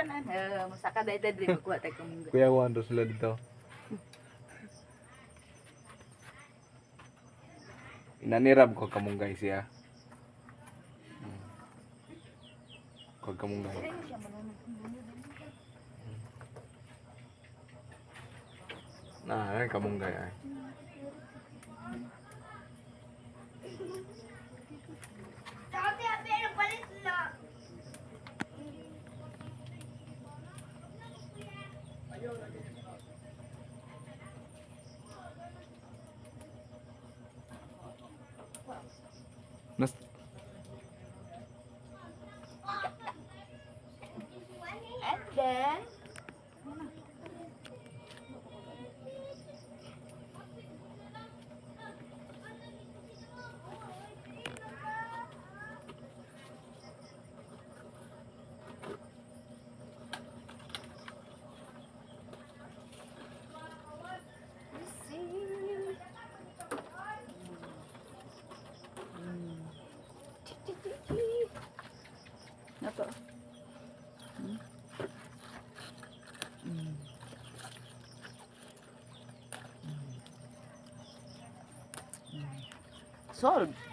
tanan. Masaka dahil dahil magkuha tayo kamunggay. Kuya Juan ro sila dito. Inanirab ko kamunggay siya. Kog kamunggay. Ay kamunggay ay. Sabi pero palit na. Nas And then, Nato. Solve.